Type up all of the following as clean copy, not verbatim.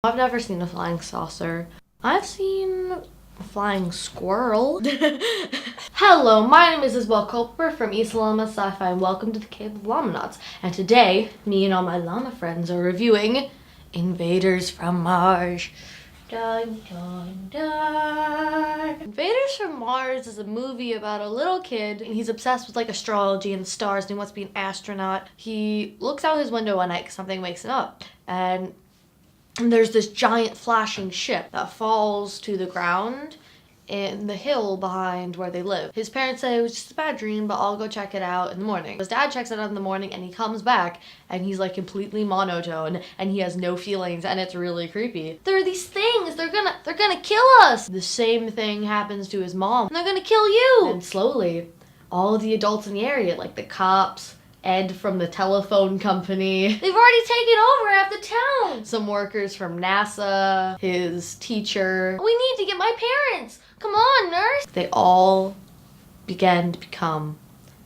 I've never seen a flying saucer. I've seen a flying squirrel. Hello, my name is Isabel Culper from Llama SciFi and welcome to the Cave of Llamanauts. And today, me and all my llama friends are reviewing Invaders from Mars. Dun, dun, dun. Invaders from Mars is a movie about a little kid and he's obsessed with like astrology and stars and he wants to be an astronaut. He looks out his window one night because something wakes him up and there's this giant flashing ship that falls to the ground in the hill behind where they live. His parents say it was just a bad dream, but I'll go check it out in the morning. His dad checks it out in the morning and he comes back and he's like completely monotone and he has no feelings and it's really creepy. There are these things, they're gonna kill us. The same thing happens to his mom. They're gonna kill you. And slowly, all of the adults in the area, like the cops, Ed from the telephone company, they've already taken over half the town. Some workers from NASA, his teacher. We need to get my parents. Come on, nurse. They all began to become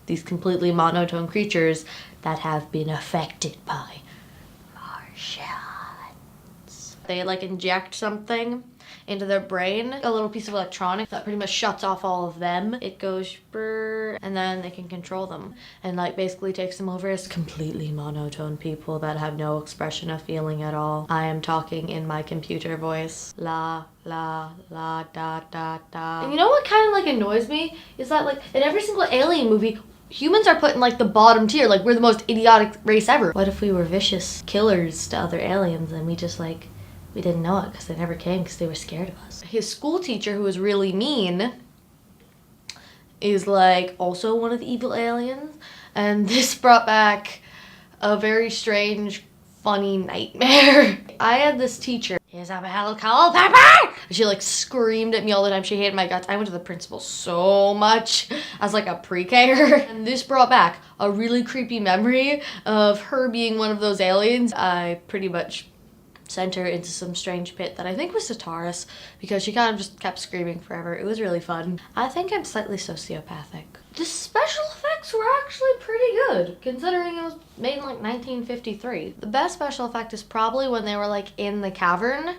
these completely monotone creatures that have been affected by Martians. They like inject something into their brain, a little piece of electronics that pretty much shuts off all of them. It goes brrr, and then they can control them and like basically takes them over as completely monotone people that have no expression of feeling at all. I am talking in my computer voice. La, la, la, da, da, da. And you know what kind of like annoys me? Is that like in every single alien movie, humans are put in like the bottom tier, like we're the most idiotic race ever. What if we were vicious killers to other aliens and we just like, we didn't know it because they never came because they were scared of us. His school teacher, who was really mean, is like also one of the evil aliens. And this brought back a very strange, funny nightmare. I had this teacher, Isabel Culper! She like screamed at me all the time. She hated my guts. I went to the principal so much as like a pre-K-er. And this brought back a really creepy memory of her being one of those aliens. I pretty much sent her into some strange pit that I think was Sataris because she kind of just kept screaming forever. It was really fun. I think I'm slightly sociopathic. The special effects were actually pretty good considering it was made in like 1953. The best special effect is probably when they were like in the cavern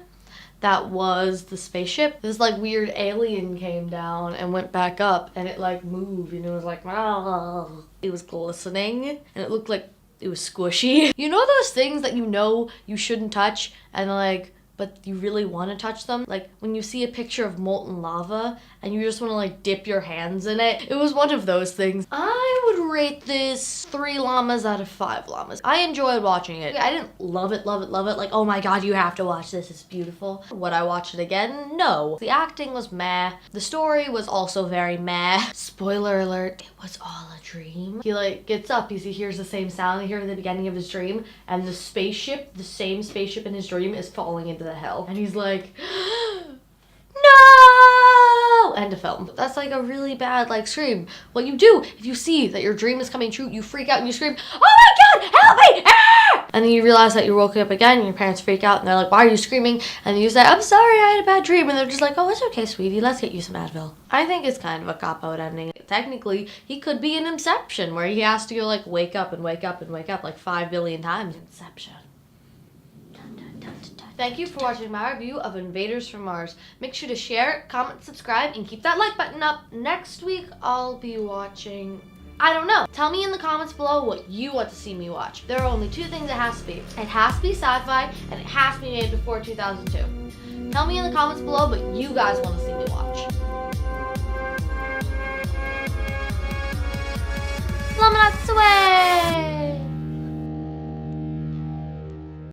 that was the spaceship. This like weird alien came down and went back up and it like moved and it was like, oh. It was glistening and it looked like it was squishy. You know those things that you know you shouldn't touch and like, but you really want to touch them? Like when you see a picture of molten lava and you just want to like dip your hands in it. It was one of those things. I would rate this 3 llamas out of 5 llamas. I enjoyed watching it. I didn't love it. Like, oh my god, you have to watch this, it's beautiful. Would I watch it again? No. The acting was meh. The story was also very meh. Spoiler alert, it was all a dream. He like gets up, he hears the same sound he heard at the beginning of his dream, and the spaceship, the same spaceship in his dream is falling into the hell. And he's like, no! End of film. That's like a really bad like scream. What you do if you see that your dream is coming true, you freak out and you scream, oh my god, help me! Ah! And then you realize that you're woken up again and your parents freak out and they're like, why are you screaming? And you say, I'm sorry, I had a bad dream. And they're just like, oh, it's okay, sweetie, let's get you some Advil. I think it's kind of a cop-out ending. Technically, he could be in Inception where he has to go like wake up and wake up and wake up like 5 billion times. Inception. Thank you for watching my review of Invaders from Mars. Make sure to share, comment, subscribe, and keep that like button up. Next week, I'll be watching, I don't know. Tell me in the comments below what you want to see me watch. There are only 2 things it has to be. It has to be sci-fi, and it has to be made before 2002. Tell me in the comments below what you guys want to see me watch. Llamanauts away!